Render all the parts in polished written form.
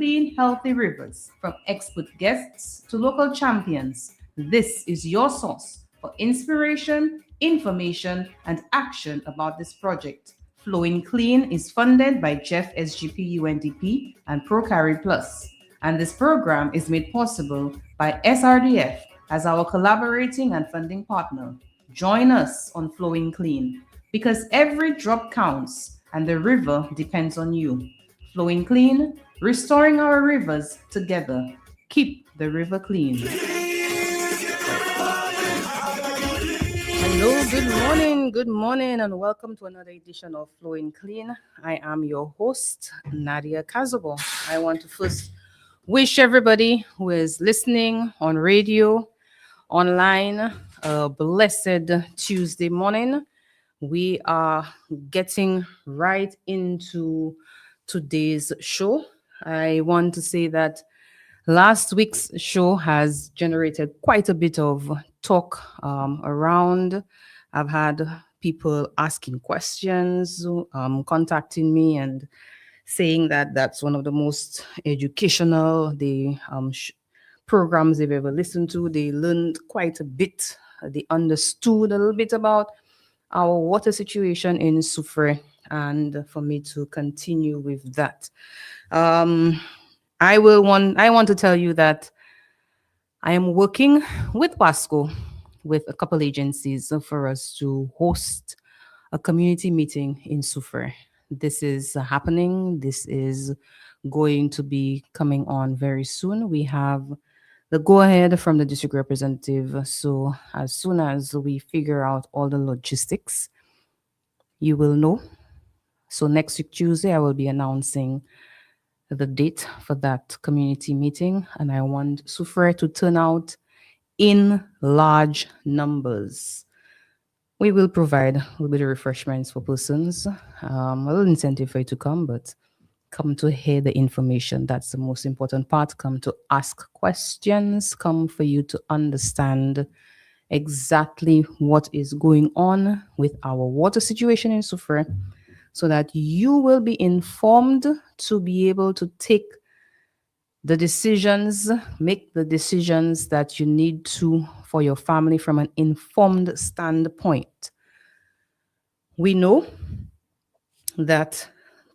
clean, healthy rivers. From expert guests to local champions, this is your source for inspiration, information, and action about this project. Flowing Clean is funded by Jeff SGP UNDP and ProCarry Plus, and this program is made possible by SRDF as our collaborating and funding partner. Join us on Flowing Clean because every drop counts and the river depends on you. Flowing Clean, restoring our rivers together. Keep the river clean. Hello, good morning, and welcome to another edition of Flowing Clean. I am your host, Nadia Kazobo. I want to first wish everybody who is listening on radio, online, a blessed Tuesday morning. We are getting right into today's show. I want to say that last week's show has generated quite a bit of talk around. I've had people asking questions, contacting me, and saying that that's one of the most educational programs they've ever listened to. They learned quite a bit. They understood a little bit about our water situation in Soufrière, and for me to continue with that. I want to tell you that I am working with WASCO, with a couple agencies for us to host a community meeting in Soufrière. This is happening. This is going to be coming on very soon. We have the go-ahead from the district representative. So as soon as we figure out all the logistics, you will know. So next week, Tuesday, I will be announcing the date for that community meeting. And I want Soufrière to turn out in large numbers. We will provide a little bit of refreshments for persons, a little incentive for you to come, but come to hear the information. That's the most important part. Come to ask questions. Come for you to understand exactly what is going on with our water situation in Soufrière, so that you will be informed to be able to take the decisions, make the decisions that you need to for your family from an informed standpoint. We know that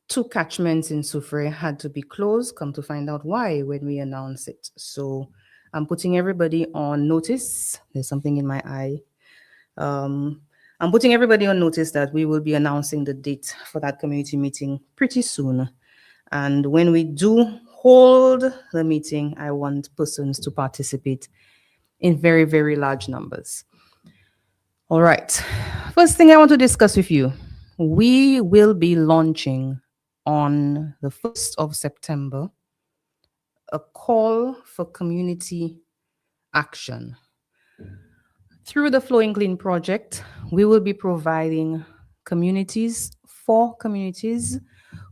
2 catchments in Soufrière had to be closed. Come to find out why when we announce it. So I'm putting everybody on notice. There's something in my eye. I'm putting everybody on notice that we will be announcing the date for that community meeting pretty soon. And when we do hold the meeting, I want persons to participate in very, very large numbers. All right. First thing I want to discuss with you, we will be launching on the 1st of September a call for community action. Through the Flowing Clean project, we will be providing communities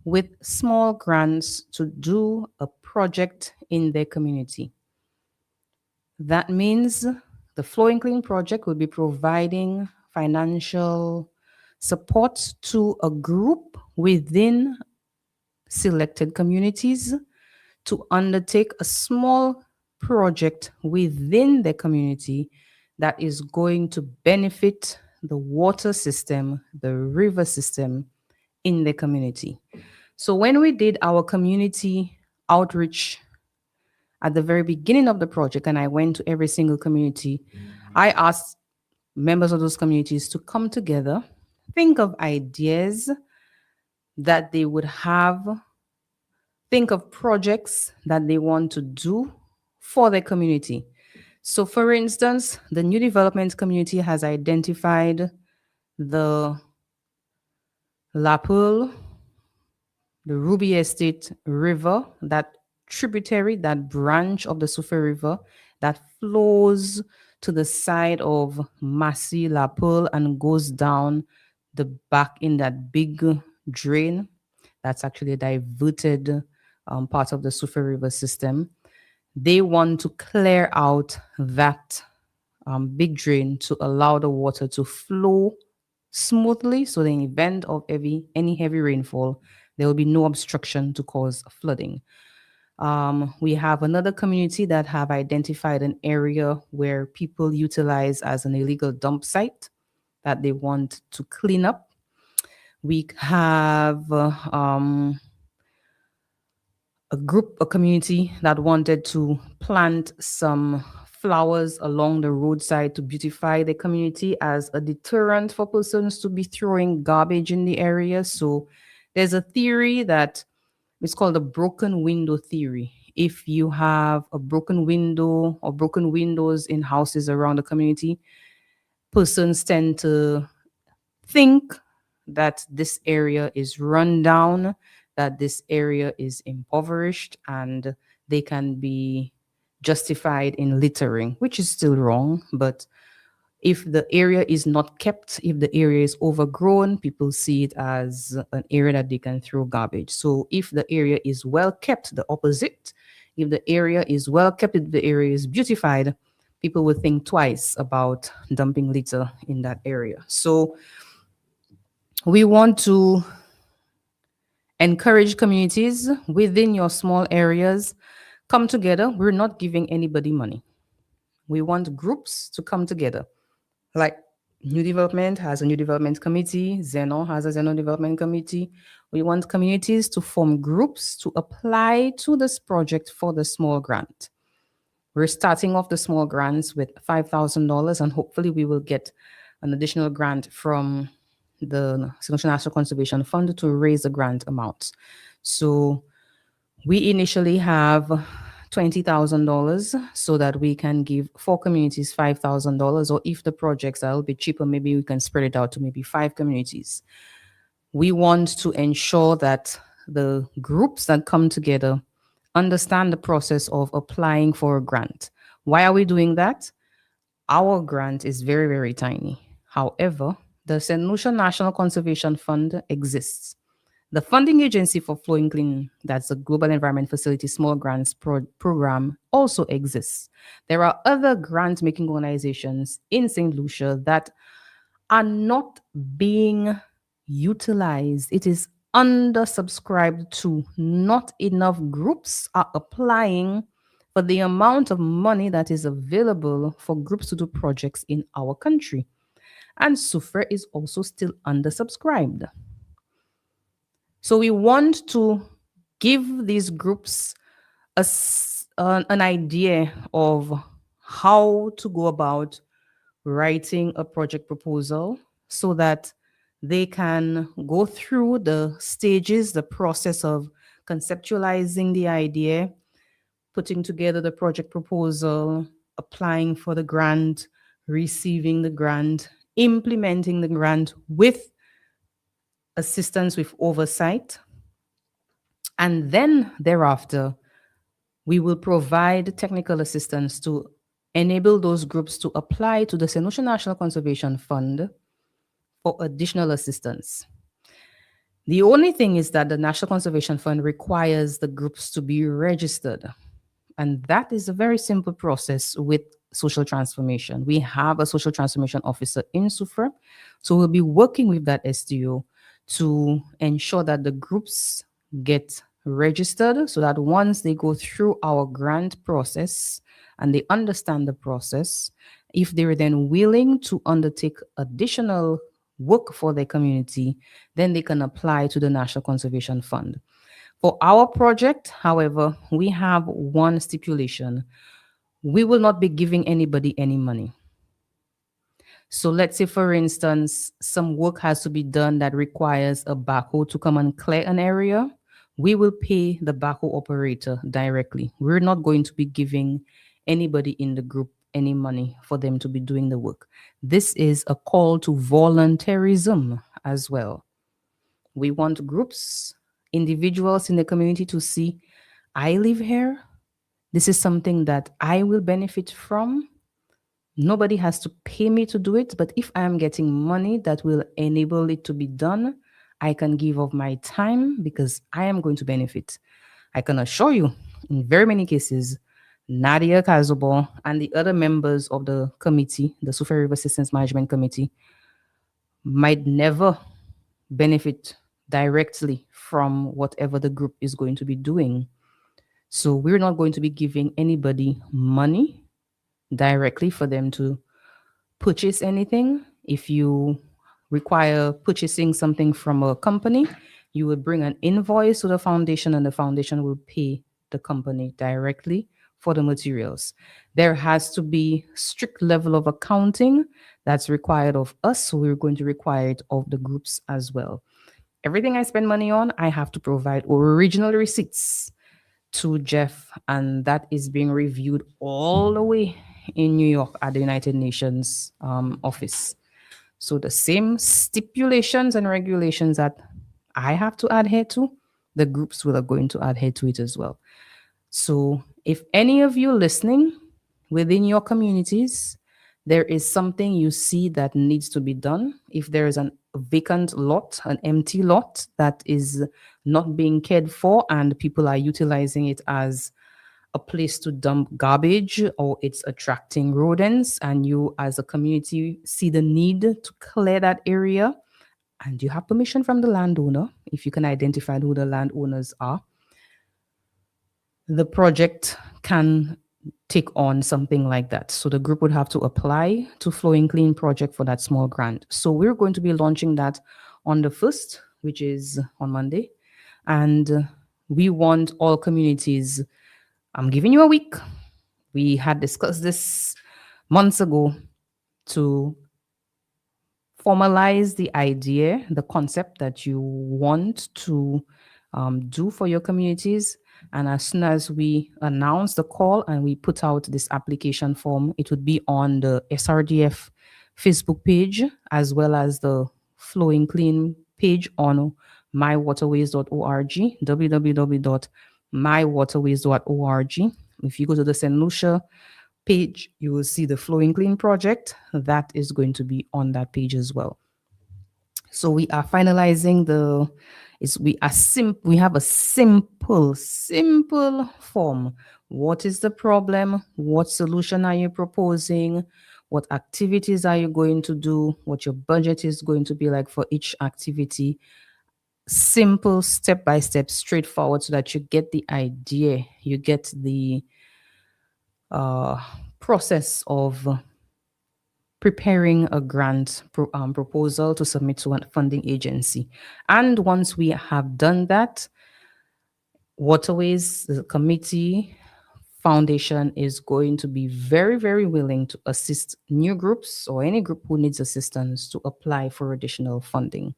with small grants to do a project in their community. That means the Flowing Clean project will be providing financial support to a group within selected communities to undertake a small project within the community that is going to benefit the water system, the river system in the community. So when we did our community outreach at the very beginning of the project, and I went to every single community, I asked members of those communities to come together, think of ideas that they would have, think of projects that they want to do for their community. So for instance, the new development community has identified the La Pearl, the Ruby Estate River, that tributary, that branch of the Soufrière River that flows to the side of Massy, La Pearl, and goes down the back in that big drain. That's actually a diverted part of the Soufrière River system. They want to clear out that big drain to allow the water to flow smoothly, so in the event of any heavy rainfall, there will be no obstruction to cause flooding. We have another community that have identified an area where people utilize as an illegal dump site that they want to clean up. We have a community that wanted to plant some flowers along the roadside to beautify the community as a deterrent for persons to be throwing garbage in the area. So there's a theory that it's called the broken window theory. If you have a broken window or broken windows in houses around the community, persons tend to think that this area is run down, that this area is impoverished, and they can be justified in littering, which is still wrong. But if the area is not kept, if the area is overgrown, people see it as an area that they can throw garbage. So if the area is well kept, the opposite, if the area is well kept, if the area is beautified, people will think twice about dumping litter in that area. So we want to encourage communities within your small areas come together. We're not giving anybody money. We want groups to come together. Like New Development has a New Development Committee, Zeno has a Zeno Development Committee. We want communities to form groups to apply to this project for the small grant. We're starting off the small grants with $5,000, and hopefully we will get an additional grant from the National Conservation Fund to raise the grant amount. So we initially have $20,000 so that we can give 4 communities $5,000, or if the projects are a little bit cheaper, maybe we can spread it out to maybe 5 communities. We want to ensure that the groups that come together understand the process of applying for a grant. Why are we doing that? Our grant is very, very tiny. However, the St. Lucia National Conservation Fund exists. The funding agency for Flowing Clean, that's the Global Environment Facility Small Grants Program, also exists. There are other grant-making organizations in St. Lucia that are not being utilized. It is undersubscribed to. Not enough groups are applying for the amount of money that is available for groups to do projects in our country. And SUFRE is also still undersubscribed. So we want to give these groups an idea of how to go about writing a project proposal so that they can go through the stages, the process of conceptualizing the idea, putting together the project proposal, applying for the grant, receiving the grant, implementing the grant with assistance with oversight. And then thereafter, we will provide technical assistance to enable those groups to apply to the St. Lucia National Conservation Fund for additional assistance. The only thing is that the National Conservation Fund requires the groups to be registered. And that is a very simple process with social transformation. We have a social transformation officer in SUFRE. So we'll be working with that STO to ensure that the groups get registered so that once they go through our grant process and they understand the process, if they're then willing to undertake additional work for their community, then they can apply to the National Conservation Fund. For our project, however, we have one stipulation. We will not be giving anybody any money. So let's say, for instance, some work has to be done that requires a backhoe to come and clear an area. We will pay the backhoe operator directly. We're not going to be giving anybody in the group any money for them to be doing the work. This is a call to volunteerism as well. We want groups, individuals in the community to see, I live here. This is something that I will benefit from. Nobody has to pay me to do it, but if I am getting money that will enable it to be done, I can give of my time because I am going to benefit. I can assure you, in very many cases, Nadia Kazubo and the other members of the committee, the SUFRE River Systems Management Committee, might never benefit directly from whatever the group is going to be doing. So we're not going to be giving anybody money directly for them to purchase anything. If you require purchasing something from a company, you would bring an invoice to the foundation and the foundation will pay the company directly for the materials. There has to be strict level of accounting that's required of us, so we're going to require it of the groups as well. Everything I spend money on, I have to provide original receipts to Jeff, and that is being reviewed all the way in New York at the United Nations office. So the same stipulations and regulations that I have to adhere to, the groups will are going to adhere to it as well. So if any of you listening within your communities, there is something you see that needs to be done. If there is a vacant lot, an empty lot that is not being cared for, and people are utilizing it as a place to dump garbage or it's attracting rodents, and you as a community see the need to clear that area, and you have permission from the landowner, if you can identify who the landowners are, the project can take on something like that. So the group would have to apply to Flowing Clean project for that small grant. So we're going to be launching that on the 1st, which is on Monday. And we want all communities, I'm giving you a week. We had discussed this months ago to formalize the idea, the concept that you want to do for your communities. And as soon as we announce the call and we put out this application form, it would be on the SRDF Facebook page as well as the Flowing Clean page on mywaterways.org, www.mywaterways.org. If you go to the St. Lucia page, you will see the Flowing Clean project. That is going to be on that page as well. So we are finalizing we have a simple form. What is the problem? What solution are you proposing? What activities are you going to do? What your budget is going to be like for each activity? Simple, step by step, straightforward, so that you get the idea, you get the process of preparing a grant proposal to submit to a funding agency. And once we have done that, Waterways, the committee foundation is going to be very, very willing to assist new groups or any group who needs assistance to apply for additional funding.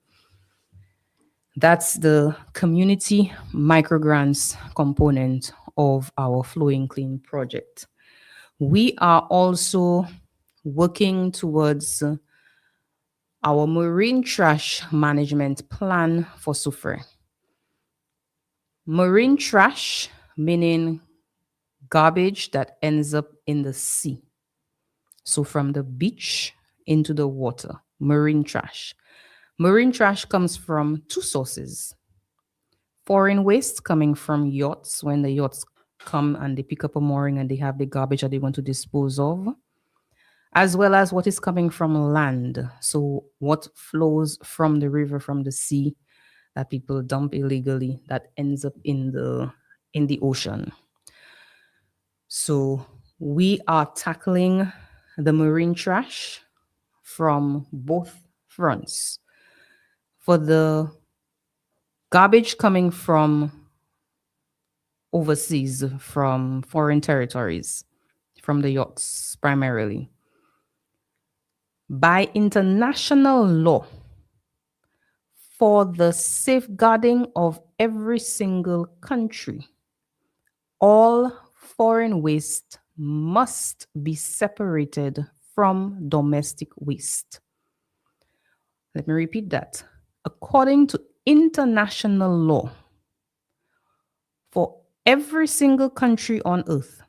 That's the community microgrants component of our Flowing Clean project. We are also working towards our marine trash management plan for Soufrière. Marine trash, meaning garbage that ends up in the sea. So from the beach into the water, marine trash. Marine trash comes from two sources. Foreign waste coming from yachts, when the yachts come and they pick up a mooring and they have the garbage that they want to dispose of, as well as what is coming from land. So what flows from the river, from the sea, that people dump illegally, that ends up in the ocean. So we are tackling the marine trash from both fronts. For the garbage coming from overseas, from foreign territories, from the yachts primarily, by international law, for the safeguarding of every single country, all foreign waste must be separated from domestic waste. Let me repeat that. According to international law, for every single country on earth,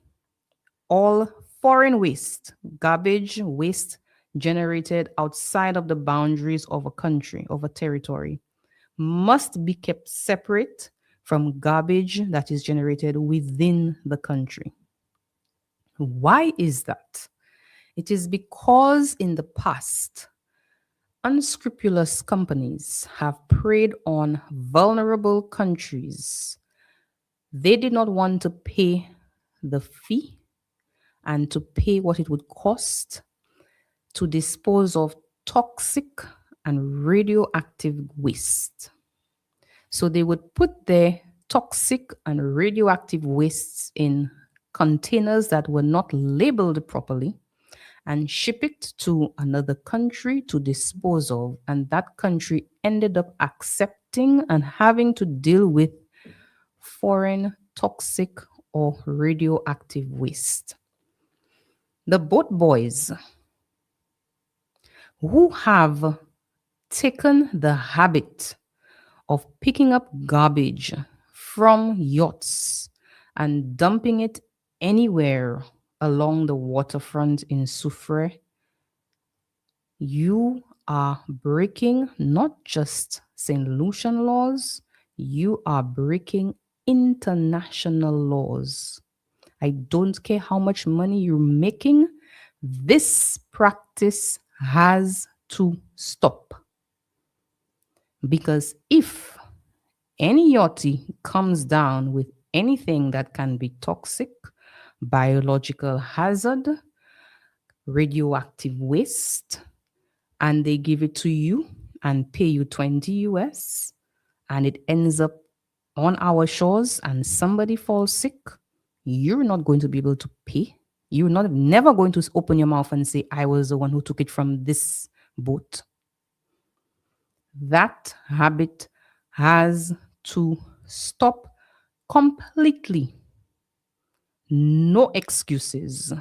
all foreign waste, garbage, waste generated outside of the boundaries of a country, of a territory, must be kept separate from garbage that is generated within the country. Why is that? It is because in the past, unscrupulous companies have preyed on vulnerable countries They did not want to pay the fee and to pay what it would cost to dispose of toxic and radioactive waste. So they would put their toxic and radioactive wastes in containers that were not labeled properly and ship it to another country to dispose of. And that country ended up accepting and having to deal with foreign toxic or radioactive waste. The boat boys who have taken the habit of picking up garbage from yachts and dumping it anywhere along the waterfront in Soufrière, you are breaking not just St. Lucian laws, you are breaking international laws. I don't care how much money you're making, this practice has to stop. Because if any yachty comes down with anything that can be toxic, biological hazard, radioactive waste, and they give it to you and pay you 20 US, and it ends up on our shores and somebody falls sick, you're not going to be able to pay. You're not never going to open your mouth and say, I was the one who took it from this boat. That habit has to stop completely. No excuses.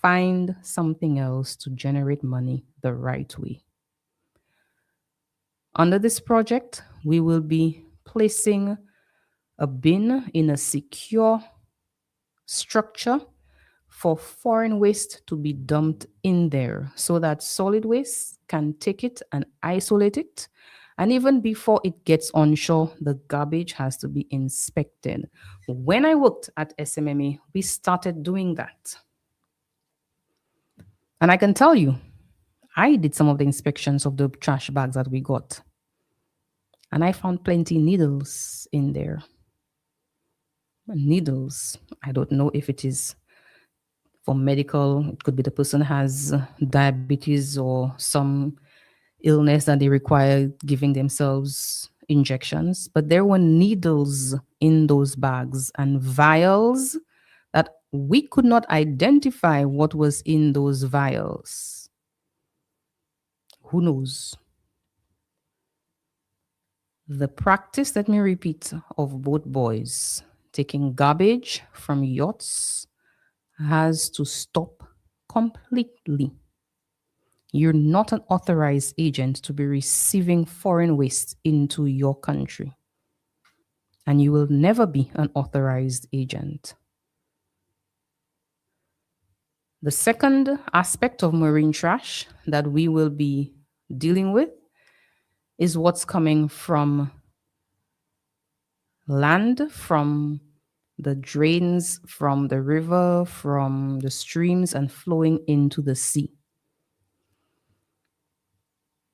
Find something else to generate money the right way. Under this project, we will be placing a bin in a secure structure for foreign waste to be dumped in there so that solid waste can take it and isolate it. And even before it gets on shore, the garbage has to be inspected. When I worked at SMMA, we started doing that. And I can tell you, I did some of the inspections of the trash bags that we got. And I found plenty needles in there. Needles. I don't know if it is for medical. It could be the person has diabetes or some illness that they require giving themselves injections. But there were needles in those bags and vials that we could not identify what was in those vials. Who knows? The practice, let me repeat, of boat boys taking garbage from yachts has to stop completely. You're not an authorized agent to be receiving foreign waste into your country. And you will never be an authorized agent. The second aspect of marine trash that we will be dealing with is what's coming from land, from the drains, from the river, from the streams, and flowing into the sea.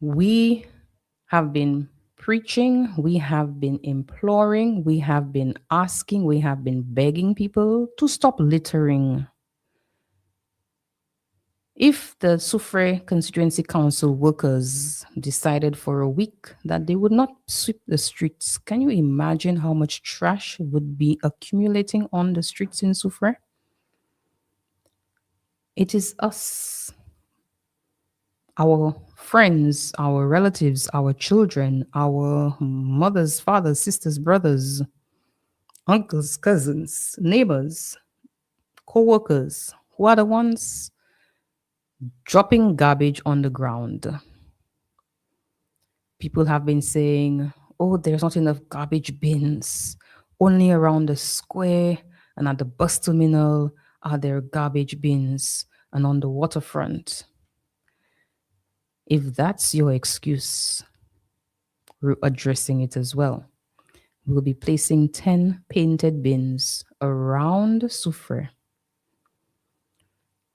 We have been preaching, we have been imploring, we have been asking, we have been begging people to stop littering. If the Soufrière Constituency Council workers decided for a week that they would not sweep the streets, can you imagine how much trash would be accumulating on the streets in Soufrière? It is us, our friends, our relatives, our children, our mothers, fathers, sisters, brothers, uncles, cousins, neighbors, co-workers, who are the ones dropping garbage on the ground. People have been saying, oh, there's not enough garbage bins. Only around the square and at the bus terminal are there garbage bins and on the waterfront. If that's your excuse, we're addressing it as well. We'll be placing 10 painted bins around Soufrière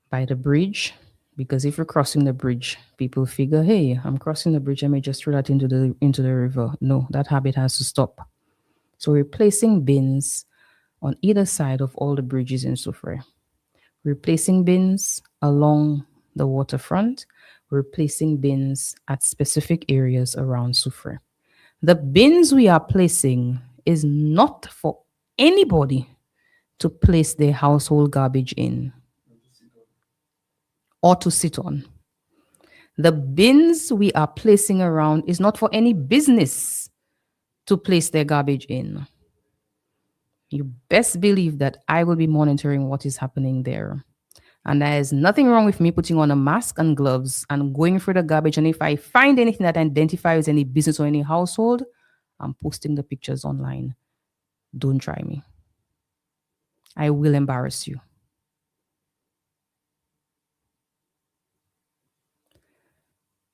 by the bridge, because if you're crossing the bridge, people figure, hey, I'm crossing the bridge, I may just throw that into the river. No, that habit has to stop. So we're placing bins on either side of all the bridges in Soufrière. We're placing bins along the waterfront. We're placing bins at specific areas around Soufrière. The bins we are placing is not for anybody to place their household garbage in or to sit on. The bins we are placing around is not for any business to place their garbage in. You best believe that I will be monitoring what is happening there. And there is nothing wrong with me putting on a mask and gloves and going through the garbage. And if I find anything that identifies any business or any household, I'm posting the pictures online. Don't try me. I will embarrass you.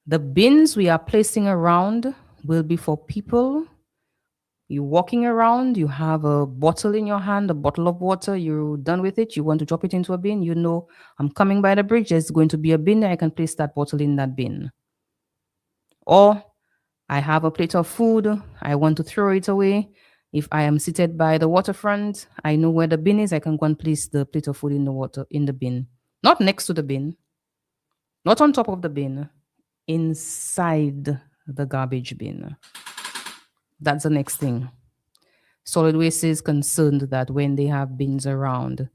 The bins we are placing around will be for people. You're walking around, you have a bottle in your hand, a bottle of water, you're done with it, you want to drop it into a bin, you know, I'm coming by the bridge, there's going to be a bin, I can place that bottle in that bin. Or I have a plate of food, I want to throw it away. If I am seated by the waterfront, I know where the bin is, I can go and place the plate of food in the bin. Not next to the bin, not on top of the bin, inside the garbage bin. That's the next thing. Solid Waste is concerned that when they have bins around,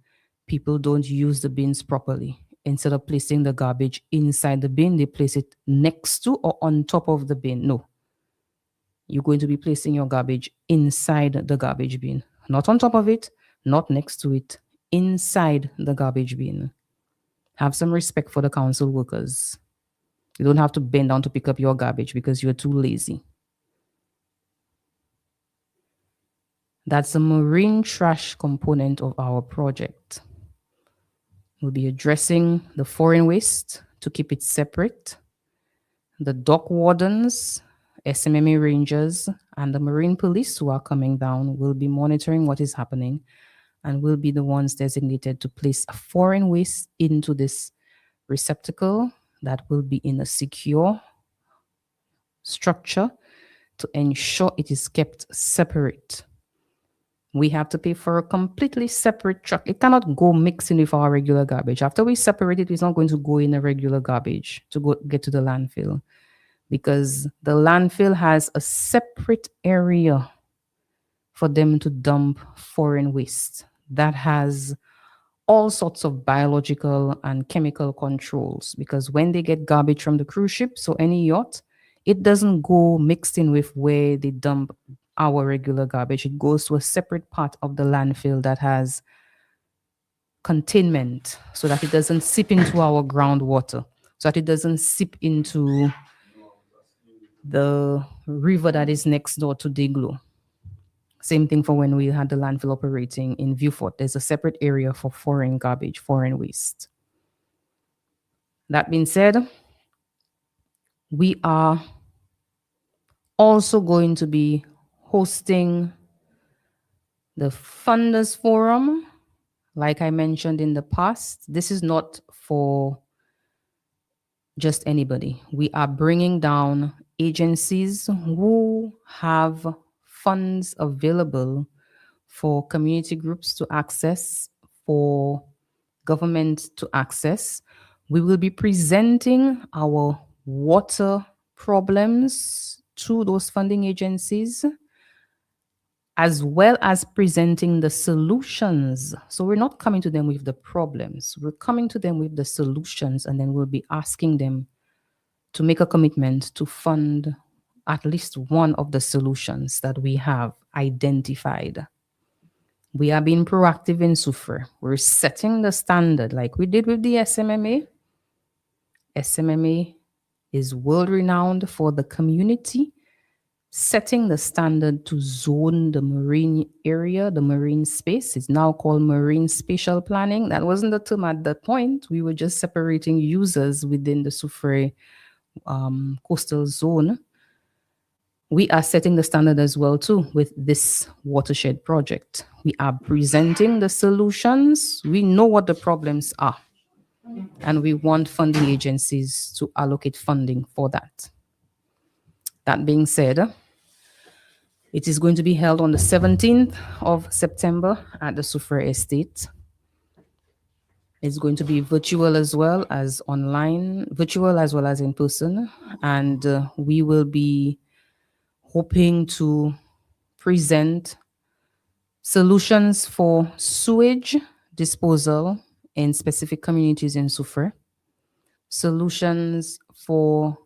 people don't use the bins properly. Instead of placing the garbage inside the bin, they place it next to or on top of the bin. No. You're going to be placing your garbage inside the garbage bin. Not on top of it, not next to it, inside the garbage bin. Have some respect for the council workers. You don't have to bend down to pick up your garbage because you're too lazy. That's the marine trash component of our project. We'll be addressing the foreign waste to keep it separate. The dock wardens, SMMA rangers, and the marine police who are coming down will be monitoring what is happening and will be the ones designated to place foreign waste into this receptacle that will be in a secure structure to ensure it is kept separate. We have to pay for a completely separate truck. It cannot go mixing with our regular garbage. After we separate it, it's not going to go in a regular garbage to go get to the landfill, because the landfill has a separate area for them to dump foreign waste that has all sorts of biological and chemical controls, because when they get garbage from the cruise ship, so any yacht, it doesn't go mixed in with where they dump our regular garbage. It goes to a separate part of the landfill that has containment so that it doesn't seep into our groundwater, so that it doesn't seep into the river that is next door to Deglo. Same thing for when we had the landfill operating in Vieux-Fort. There's a separate area for foreign garbage, foreign waste. That being said, we are also going to be hosting the Funders Forum. Like I mentioned in the past, this is not for just anybody. We are bringing down agencies who have funds available for community groups to access, for government to access. We will be presenting our water problems to those funding agencies, as well as presenting the solutions. So we're not coming to them with the problems, we're coming to them with the solutions, and then we'll be asking them to make a commitment to fund at least one of the solutions that we have identified. We are being proactive in Soufrière. We're setting the standard like we did with the SMMA. SMMA is world renowned for the community setting the standard to zone the marine area, the marine space. It's now called marine spatial planning. That wasn't the term at that point. We were just separating users within the Soufrière coastal zone. We are setting the standard as well too with this watershed project. We are presenting the solutions. We know what the problems are, and we want funding agencies to allocate funding for that. That being said, It is going to be held on the 17th of September at the Soufrière Estate. It's going to be virtual as well as online, virtual as well as in person. And we will be hoping to present solutions for sewage disposal in specific communities in Soufrière, solutions for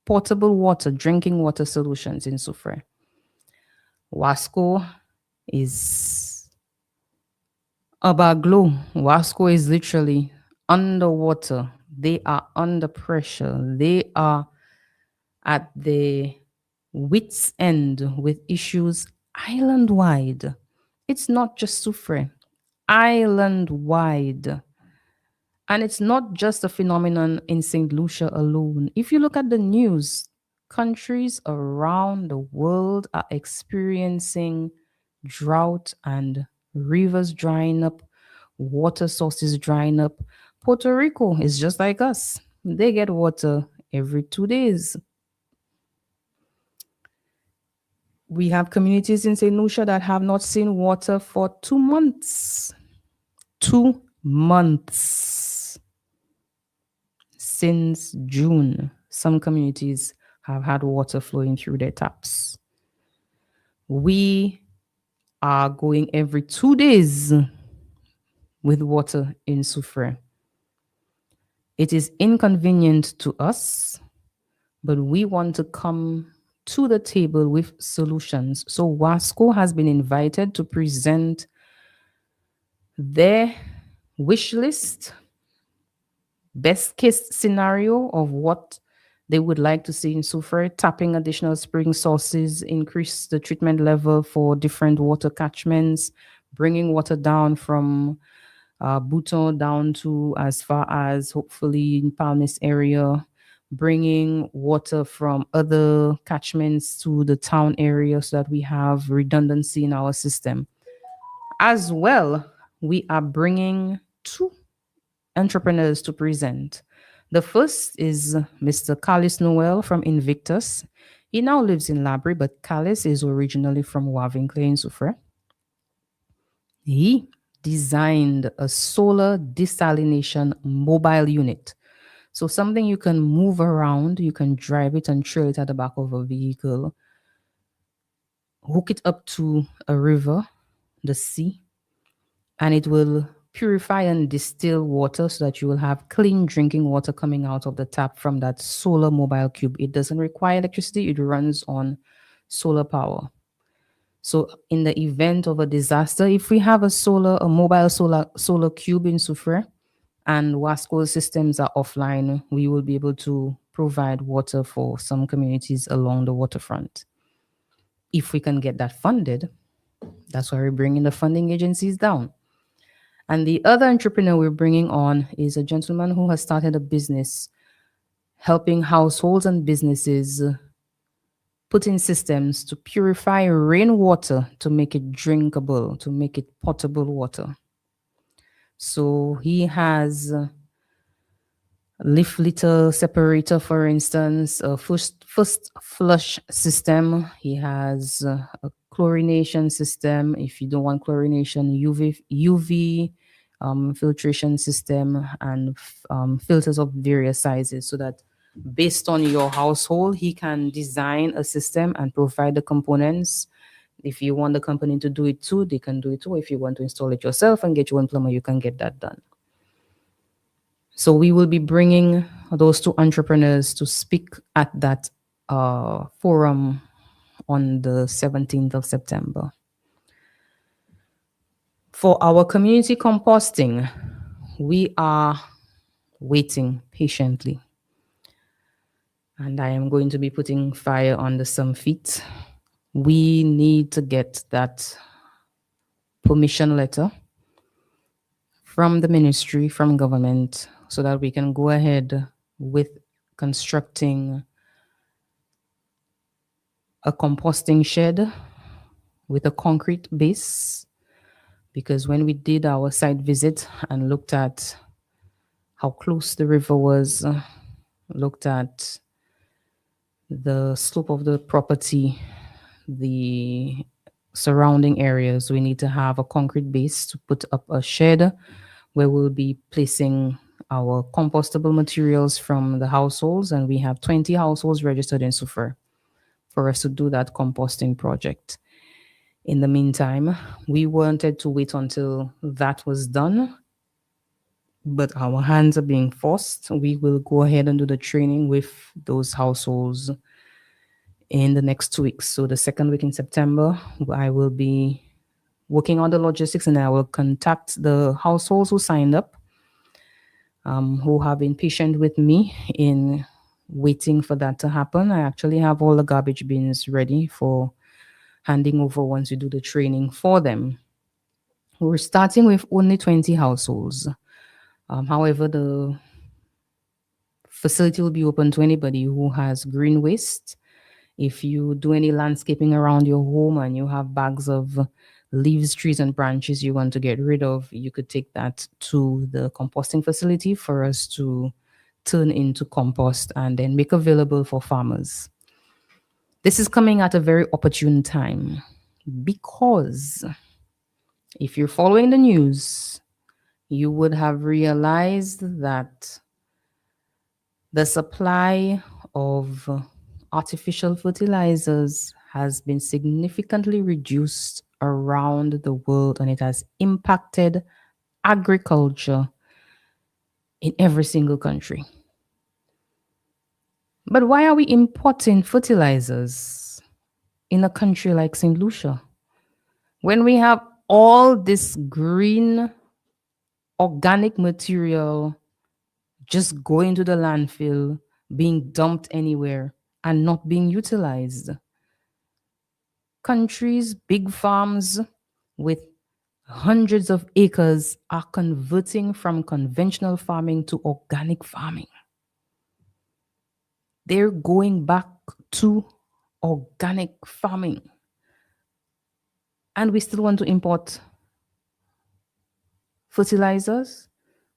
potable water, drinking water solutions in Soufrière. Wasco is Abaglo. Wasco is literally underwater. They are under pressure. They are at the wits' end with issues island wide. It's not just Soufrière, island wide. And it's not just a phenomenon in St. Lucia alone. If you look at the news, countries around the world are experiencing drought and rivers drying up, water sources drying up. Puerto Rico is just like us. They get water every 2 days. We have communities in St. Lucia that have not seen water for 2 months. 2 months. Since June, some communities have had water flowing through their taps. We are going every 2 days with water in Soufrière. It is inconvenient to us, but we want to come to the table with solutions. So Wasco has been invited to present their wish list, best case scenario of what they would like to see in Soufrière, tapping additional spring sources, increase the treatment level for different water catchments, bringing water down from Bouton down to as far as hopefully in Palmis area, bringing water from other catchments to the town area so that we have redundancy in our system. As well, we are bringing two entrepreneurs to present. The first is Mr. Carlos Noel from Invictus. He now lives in Labrie, but Carlos is originally from Wavinclay in Soufrière. He designed a solar desalination mobile unit. So something you can move around, you can drive it and trail it at the back of a vehicle, hook it up to a river, the sea, and it will purify and distill water so that you will have clean drinking water coming out of the tap from that solar mobile cube. It doesn't require electricity, it runs on solar power. So in the event of a disaster, if we have a mobile solar cube in Soufrière and Wasco systems are offline, we will be able to provide water for some communities along the waterfront. If we can get that funded, that's why we're bringing the funding agencies down. And the other entrepreneur we're bringing on is a gentleman who has started a business helping households and businesses put in systems to purify rainwater to make it drinkable, to make it potable water. So he has a leaf litter separator, for instance, a first flush system. He has a chlorination system. If you don't want chlorination, UV filtration system, and filters of various sizes, so that based on your household, he can design a system and provide the components. If you want the company to do it too, they can do it too. If you want to install it yourself and get your own plumber, you can get that done. So we will be bringing those two entrepreneurs to speak at that forum on the 17th of September. For our community composting, we are waiting patiently. And I am going to be putting fire under some feet. We need to get that permission letter from the ministry, from government, so that we can go ahead with constructing a composting shed with a concrete base. Because when we did our site visit and looked at how close the river was, looked at the slope of the property, the surrounding areas. We need to have a concrete base to put up a shed where we'll be placing our compostable materials from the households, and we have 20 households registered in Sufer for us to do that composting project. In the meantime, we wanted to wait until that was done, but our hands are being forced. We will go ahead and do the training with those households in the next 2 weeks. So the second week in September, I will be working on the logistics, and I will contact the households who signed up, who have been patient with me in waiting for that to happen. I actually have all the garbage bins ready for handing over once we do the training for them. We're starting with only 20 households. However, the facility will be open to anybody who has green waste. If you do any landscaping around your home and you have bags of leaves, trees, and branches you want to get rid of, you could take that to the composting facility for us to turn into compost and then make available for farmers. This is coming at a very opportune time because if you're following the news, you would have realized that the supply of artificial fertilizers has been significantly reduced around the world, and it has impacted agriculture in every single country. But why are we importing fertilizers in a country like St. Lucia when we have all this green organic material just going to the landfill, being dumped anywhere, and not being utilized? Countries, big farms with hundreds of acres are converting from conventional farming to organic farming. They're going back to organic farming. And we still want to import fertilizers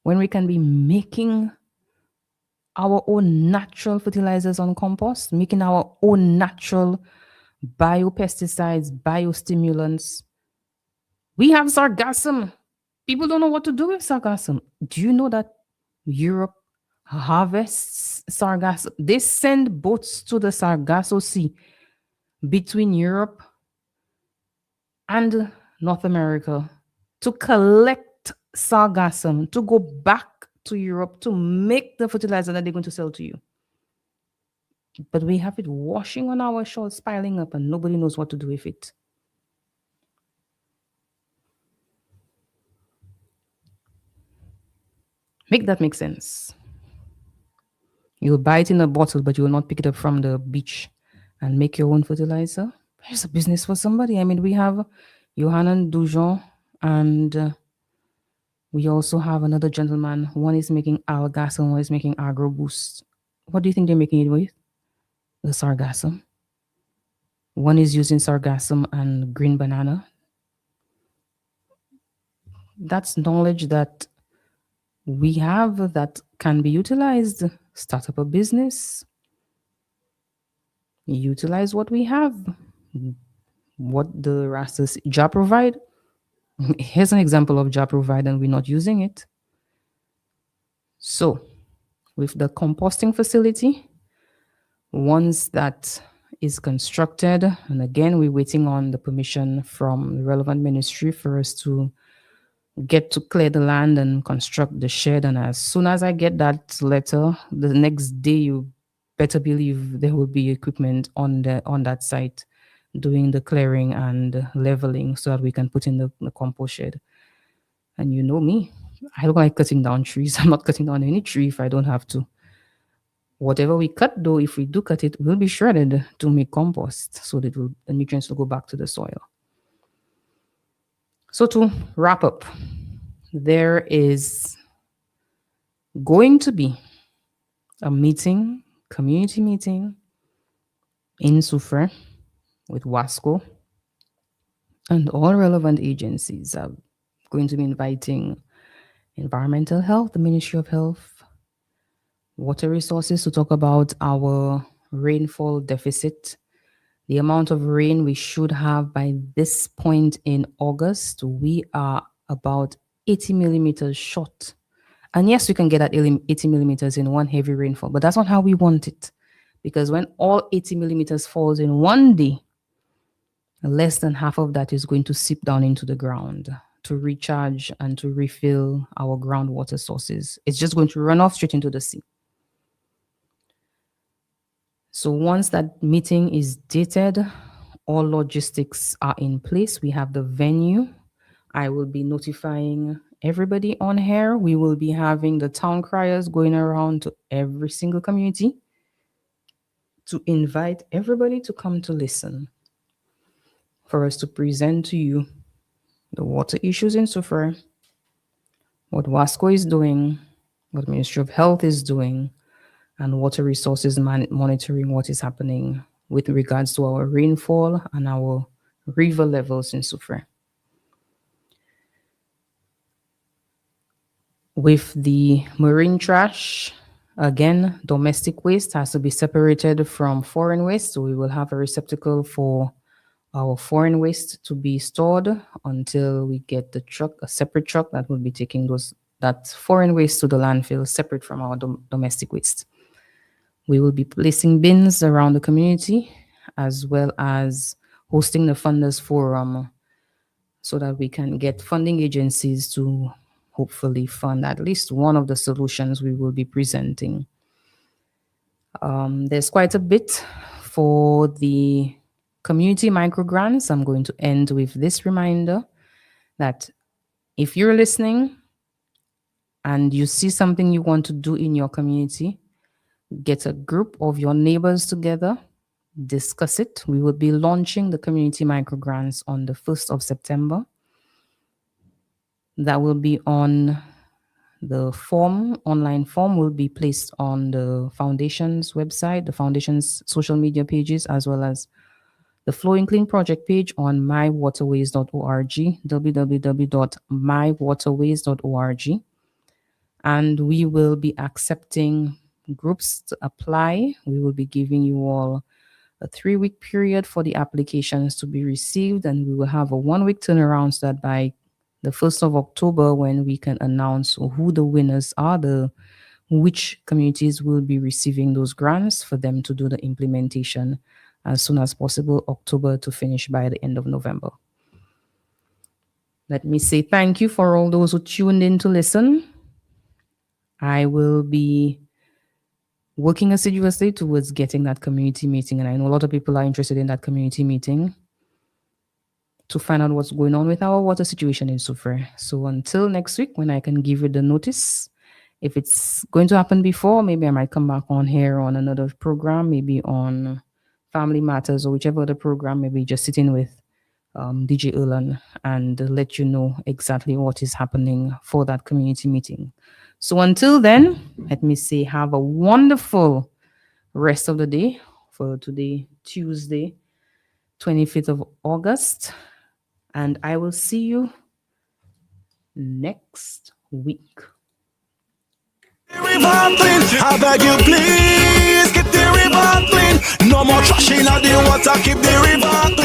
when we can be making our own natural fertilizers on compost, making our own natural biopesticides, biostimulants. We have sargassum. People don't know what to do with sargassum. Do you know that Europe harvests sargassum? They send boats to the Sargasso Sea between Europe and North America to collect sargassum, to go back to Europe to make the fertilizer that they're going to sell to you. But we have it washing on our shores, piling up, and nobody knows what to do with it. Make that make sense. You'll buy it in a bottle, but you will not pick it up from the beach and make your own fertilizer. There's a business for somebody. I mean, we have Johannan Dujon, and we also have another gentleman. One is making Algas and one is making Agro Boost. What do you think they're making it with? The sargassum. One is using sargassum and green banana. That's knowledge that we have that can be utilized. Start up a business. Utilize what we have. What the Rastas Jah provide. Here's an example of Jah provide and we're not using it. So, with the composting facility, once that is constructed, and again, we're waiting on the permission from the relevant ministry for us to get to clear the land and construct the shed. And as soon as I get that letter, the next day, you better believe there will be equipment on that site doing the clearing and leveling so that we can put in the compost shed. And you know me, I don't like cutting down trees. I'm not cutting down any tree if I don't have to. Whatever we cut, though, if we do cut it, will be shredded to make compost so that the nutrients will go back to the soil. So to wrap up, there is going to be a meeting, community meeting in Sufer with WASCO and all relevant agencies. I'm going to be inviting Environmental Health, the Ministry of Health, Water Resources to talk about our rainfall deficit The amount of rain we should have by this point in August, we are about 80 millimeters short. And yes, we can get at 80 millimeters in one heavy rainfall, but that's not how we want it. Because when all 80 millimeters falls in one day, less than half of that is going to seep down into the ground to recharge and to refill our groundwater sources. It's just going to run off straight into the sea. So once that meeting is dated, all logistics are in place. We have the venue. I will be notifying everybody on here. We will be having the town criers going around to every single community to invite everybody to come to listen, for us to present to you the water issues in Soufrière, what WASCO is doing, what Ministry of Health is doing, and water resources monitoring what is happening with regards to our rainfall and our river levels in Soufrière. With the marine trash, again, domestic waste has to be separated from foreign waste. So we will have a receptacle for our foreign waste to be stored until we get the truck, a separate truck that will be taking that foreign waste to the landfill separate from our domestic waste. We will be placing bins around the community, as well as hosting the funders forum so that we can get funding agencies to hopefully fund at least one of the solutions we will be presenting. There's quite a bit for the community microgrants. I'm going to end with this reminder that if you're listening and you see something you want to do in your community, get a group of your neighbors together, discuss it. We will be launching the community microgrants on the 1st of September. That will be on the online form will be placed on the foundation's website, the foundation's social media pages, as well as the Flowing Clean project page on mywaterways.org, www.mywaterways.org. And we will be accepting groups to apply. We will be giving you all a 3-week period for the applications to be received, and we will have a 1-week turnaround so that by the 1st of October, when we can announce who the winners are, which communities will be receiving those grants for them to do the implementation as soon as possible, October to finish by the end of November. Let me say thank you for all those who tuned in to listen. I will be working assiduously towards getting that community meeting, and I know a lot of people are interested in that community meeting to find out what's going on with our water situation in Soufrière. So until next week, when I can give you the notice, if it's going to happen before, maybe I might come back on here on another program, maybe on Family Matters or whichever other program, maybe just sitting with DJ Erlan and let you know exactly what is happening for that community meeting. So until then, let me say have a wonderful rest of the day for today, Tuesday, 25th of August. And I will see you next week. I beg you please, keep the river clean. No more trash in the water, keep the river clean.